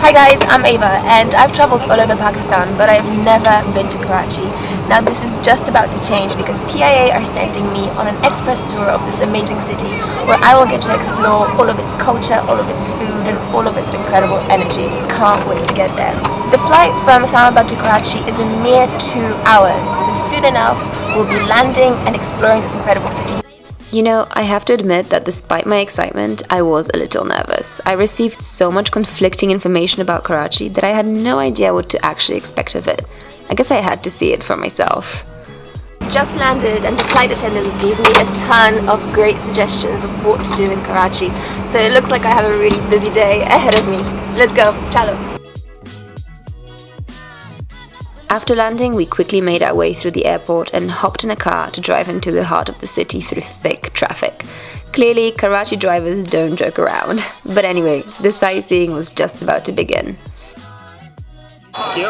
Hi guys, I'm Eva and I've travelled all over Pakistan but I've never been to Karachi. Now this is just about to change because PIA are sending me on an express tour of this amazing city where I will get to explore all of its culture, all of its food and all of its incredible energy. Can't wait to get there. The flight from Islamabad to Karachi is a mere 2 hours, so soon enough we'll be landing and exploring this incredible city. You know, I have to admit that despite my excitement, I was a little nervous. I received so much conflicting information about Karachi that I had no idea what to actually expect of it. I guess I had to see it for myself. Just landed and the flight attendants gave me a ton of great suggestions of what to do in Karachi. So it looks like I have a really busy day ahead of me. Let's go, chalo! After landing, we quickly made our way through the airport and hopped in a car to drive into the heart of the city through thick traffic. Clearly, Karachi drivers don't joke around. But anyway, the sightseeing was just about to begin. First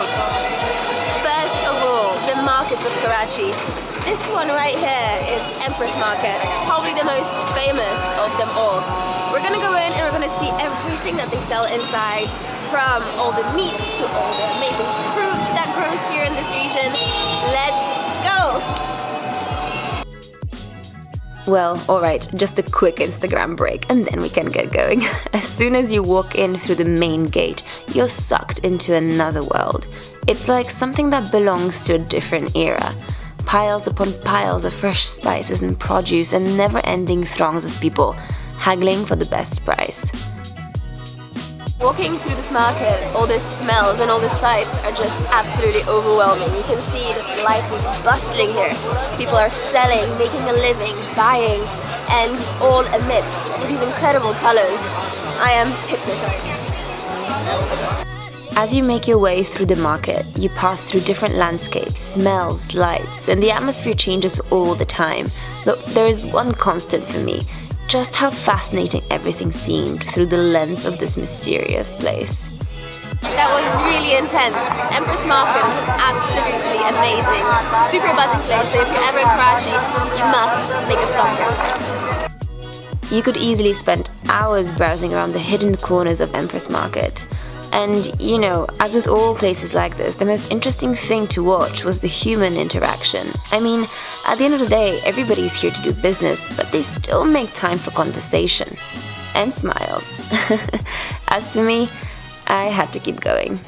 of all, the markets of Karachi. This one right here is Empress Market, probably the most famous of them all. We're gonna go in and we're gonna see everything that they sell inside, from all the meat to all the amazing fruit that grows here in this region. Let's go! Well, alright, just a quick Instagram break and then we can get going. As soon as you walk in through the main gate, you're sucked into another world. It's like something that belongs to a different era. Piles upon piles of fresh spices and produce and never-ending throngs of people haggling for the best price. Walking through this market, all the smells and all the sights are just absolutely overwhelming. You can see that life is bustling here. People are selling, making a living, buying, and all amidst these incredible colors. I am hypnotized. As you make your way through the market, you pass through different landscapes, smells, lights, and the atmosphere changes all the time. Look, there is one constant for me. Just how fascinating everything seemed through the lens of this mysterious place. That was really intense. Empress Market is absolutely amazing. Super buzzing place, so if you're ever in Karachi, you must make a stop here. You could easily spend hours browsing around the hidden corners of Empress Market. And, you know, as with all places like this, the most interesting thing to watch was the human interaction. I mean, at the end of the day, everybody's here to do business, but they still make time for conversation. And smiles. As for me, I had to keep going.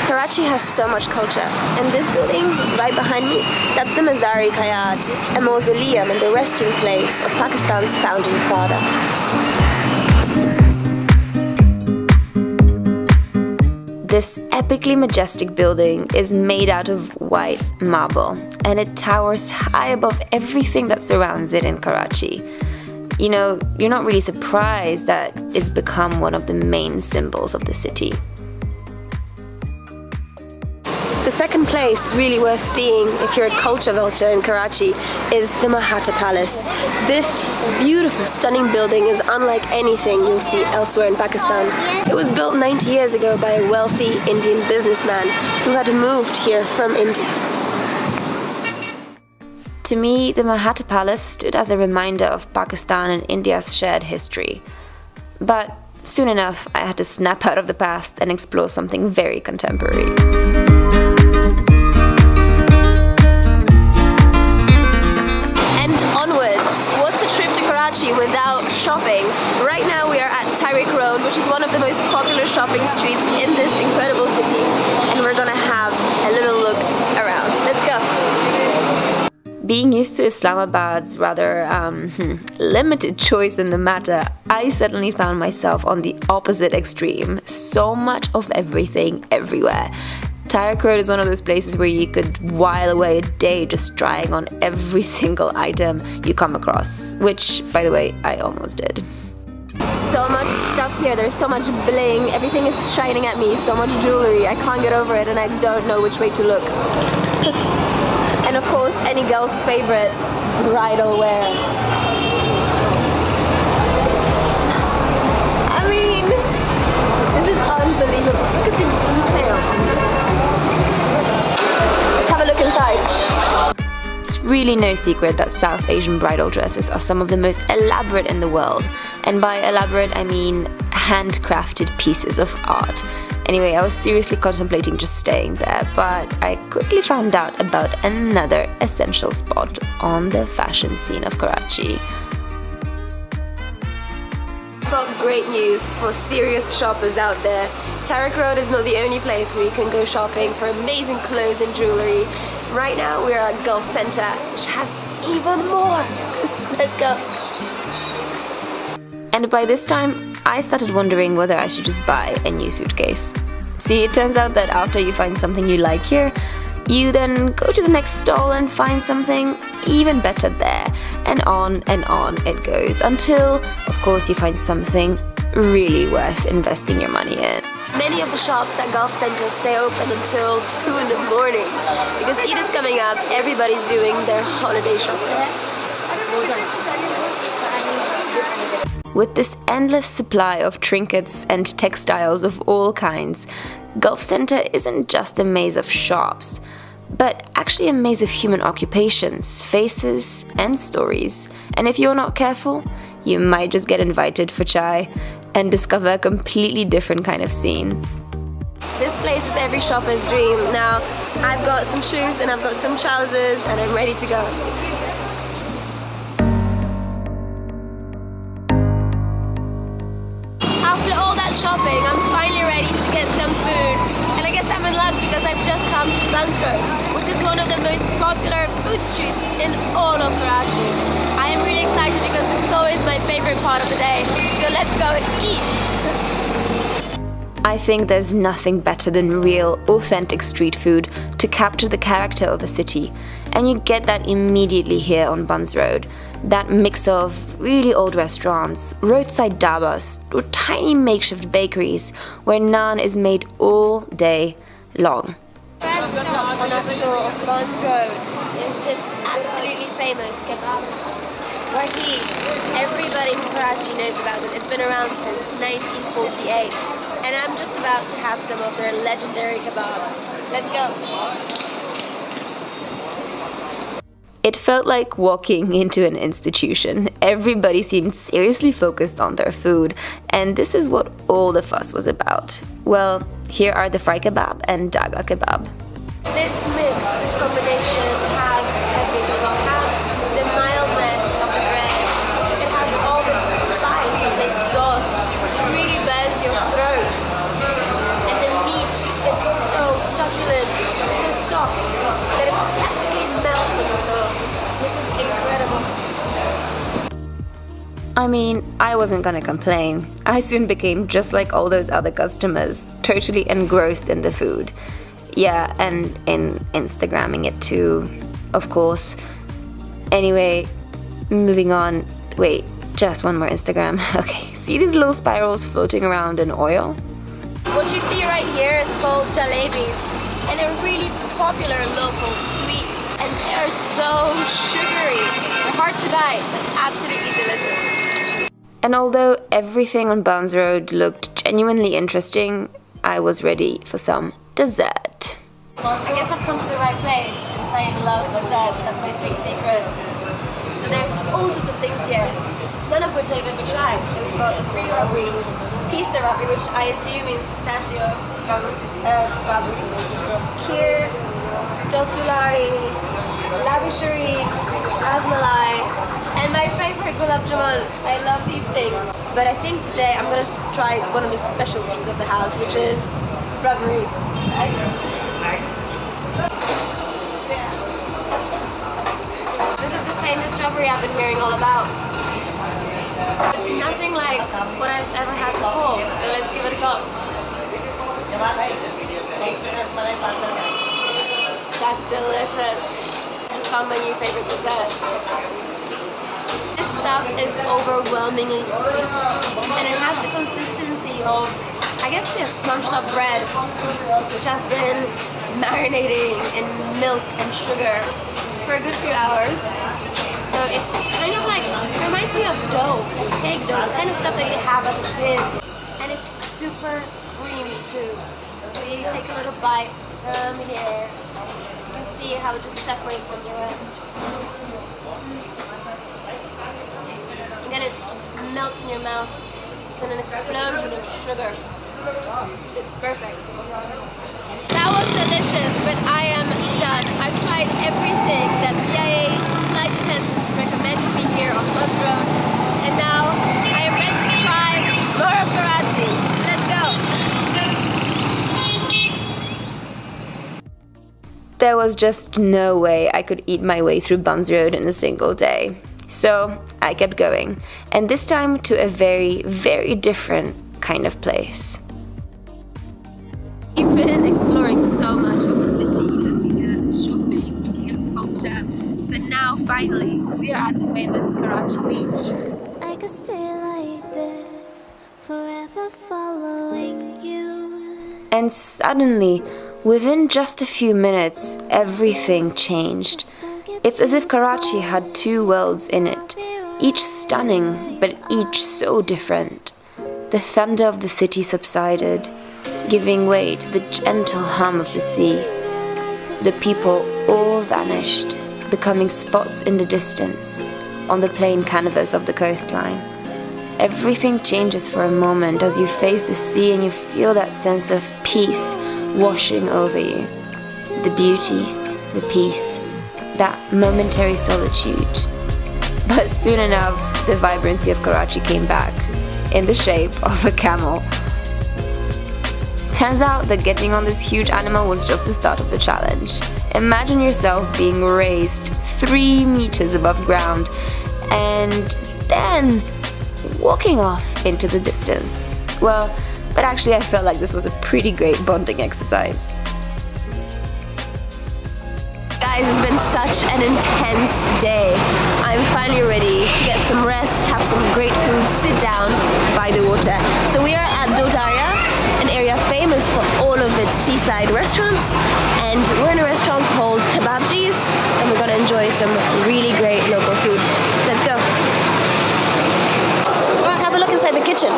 Karachi has so much culture, and this building right behind me, that's the Mazar-e-Hayat, a mausoleum and the resting place of Pakistan's founding father. This epically majestic building is made out of white marble, and it towers high above everything that surrounds it in Karachi. You know, you're not really surprised that it's become one of the main symbols of the city. The second place really worth seeing if you're a culture vulture in Karachi is the Mahatta Palace. This beautiful, stunning building is unlike anything you'll see elsewhere in Pakistan. It was built 90 years ago by a wealthy Indian businessman who had moved here from India. To me, the Mahatta Palace stood as a reminder of Pakistan and India's shared history. But soon enough, I had to snap out of the past and explore something very contemporary. Without shopping. Right now we are at Tariq Road, which is one of the most popular shopping streets in this incredible city, and we're gonna have a little look around. Let's go! Being used to Islamabad's rather limited choice in the matter, I suddenly found myself on the opposite extreme. So much of everything everywhere. Tariq Road is one of those places where you could while away a day just trying on every single item you come across, which, by the way, I almost did. So much stuff here, there's so much bling, everything is shining at me, so much jewelry, I can't get over it and I don't know which way to look. And of course, any girl's favorite, bridal wear. I mean, this is unbelievable. Look at the detail on this. Let's have a look inside. It's really no secret that South Asian bridal dresses are some of the most elaborate in the world. And by elaborate, I mean handcrafted pieces of art. Anyway, I was seriously contemplating just staying there, but I quickly found out about another essential spot on the fashion scene of Karachi. Got great news for serious shoppers out there. Tariq Road is not the only place where you can go shopping for amazing clothes and jewelry. Right now we are at Gulf Center, which has even more. Let's go. And by this time, I started wondering whether I should just buy a new suitcase. See, it turns out that after you find something you like here, you then go to the next stall and find something even better there, and on it goes, until, of course, you find something really worth investing your money in. Many of the shops at Gulf Center stay open until 2 in the morning, because Eid is coming up, everybody's doing their holiday shopping. With this endless supply of trinkets and textiles of all kinds, Gulf Center isn't just a maze of shops, but actually a maze of human occupations, faces, and stories. And if you're not careful, you might just get invited for chai and discover a completely different kind of scene. This place is every shopper's dream. Now, I've got some shoes and I've got some trousers and I'm ready to go. After all that shopping, I'm finally ready to get some food. And I guess I'm in luck because I've just come to Buns Road, which is one of the most popular food streets in all of Karachi. I am really excited because this is always my favorite part of the day. So let's go and eat. I think there's nothing better than real, authentic street food to capture the character of a city. And you get that immediately here on Buns Road. That mix of really old restaurants, roadside dabas, or tiny makeshift bakeries where naan is made all day long. First stop on our tour of Buns Road is this absolutely famous kebab Wahi. Everybody in Karachi knows about it. It's been around since 1948. And I'm just about to have some of their legendary kebabs. Let's go. It felt like walking into an institution. Everybody seemed seriously focused on their food, and this is what all the fuss was about. Well, here are the fry kebab and daga kebab. This mix, this combination has everything. It has the mildness of the bread. It has all the spice of this sauce, which really burns your throat. And the meat is so succulent, so soft, that it practically melts in your mouth. This is incredible. I mean, I wasn't gonna complain. I soon became just like all those other customers, totally engrossed in the food. Yeah, and in Instagramming it too, of course. Anyway, moving on. Wait, just one more Instagram. Okay, see these little spirals floating around in oil? What you see right here is called jalebis, and they're really popular local sweets, and they're so sugary. They're hard to buy, but absolutely delicious. And although everything on Buns Road looked genuinely interesting, I was ready for some dessert. I guess I've come to the right place since I love dessert. That's my sweet secret. So there's all sorts of things here, none of which I've ever tried. So we've got the free rabri, pista rabri, which I assume means pistachio rabri, kheer, dogdulari, labishari, rasmalai, and my favorite gulab jamun. I love these things. But I think today I'm going to try one of the specialties of the house, which is rabri. This is the famous strawberry I've been hearing all about. It's nothing like what I've ever had before, so let's give it a go. That's delicious. I just found my new favorite dessert. This stuff is overwhelmingly sweet, and it has the consistency of, I guess, yes, smunched up bread, which has been marinating in milk and sugar for a good few hours. So it's kind of like, it reminds me of dough, like cake dough, the kind of stuff that you have as a kid. And it's super creamy too. So you take a little bite from here. You can see how it just separates from the rest. And then it just melts in your mouth. It's an explosion of sugar. It's perfect. That was delicious, but I am done. I've tried everything that PIA flight attendants recommended me here on Bus Road, and now I am ready to try more of Karachi. Let's go! There was just no way I could eat my way through Buns Road in a single day. So I kept going, and this time to a very, very different kind of place. We've been exploring so much of the city, looking at shopping, looking at culture, but now finally we are at the famous Karachi beach. I could stay like this, forever following you. And suddenly, within just a few minutes, everything changed. It's as if Karachi had two worlds in it, each stunning, but each so different. The thunder of the city subsided, giving way to the gentle hum of the sea. The people all vanished, becoming spots in the distance, on the plain canvas of the coastline. Everything changes for a moment as you face the sea and you feel that sense of peace washing over you. The beauty, the peace, that momentary solitude. But soon enough, the vibrancy of Karachi came back, in the shape of a camel. Turns out that getting on this huge animal was just the start of the challenge. Imagine yourself being raised 3 meters above ground and then walking off into the distance. Well, but actually I felt like this was a pretty great bonding exercise. Guys, it's been such an intense day. I'm finally ready to get some rest, have some great food, sit down by the water. So we are at Dotaria, an area famous for all of its seaside restaurants, and we're in a restaurant called Kebabji's, and we're gonna enjoy some really great local food. Let's go. Let's have a look inside the kitchen.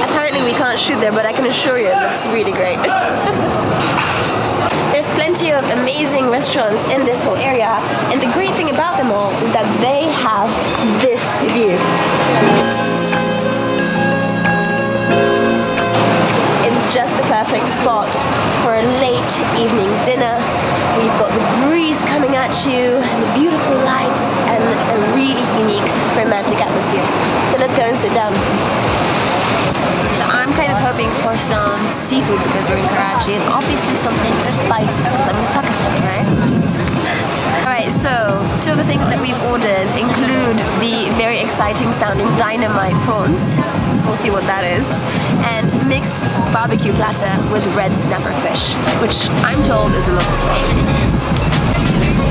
Apparently we can't shoot there, but I can assure you it looks really great. There's plenty of amazing restaurants in this whole area, and the great thing about them all is that they have this view. It's just the perfect spot for a late evening dinner. We've got the breeze coming at you, the beautiful lights, and a really unique romantic atmosphere. So let's go and sit down. So I'm kind of hoping for some seafood because we're in Karachi, and obviously something spicy because I'm in Pakistan, right? Alright, so 2 of the things that we've ordered include the very exciting sounding dynamite prawns, we'll see what that is, and mixed barbecue platter with red snapper fish, which I'm told is a local specialty.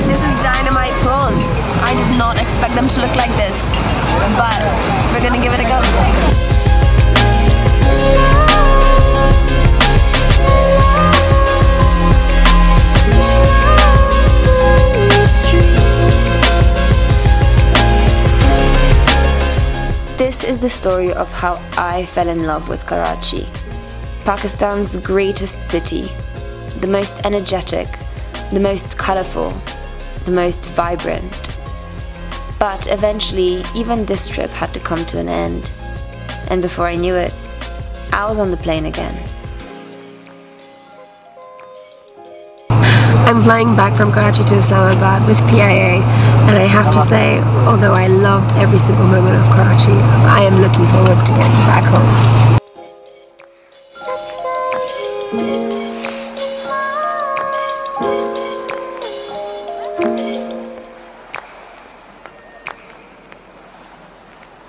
This is dynamite prawns. I did not expect them to look like this, but we're gonna give it a go. This is the story of how I fell in love with Karachi, Pakistan's greatest city, the most energetic, the most colorful, the most vibrant. But eventually, even this trip had to come to an end. And before I knew it, I was on the plane again. I'm flying back from Karachi to Islamabad with PIA, and I have to say, although I loved every single moment of Karachi, I am looking forward to getting back home.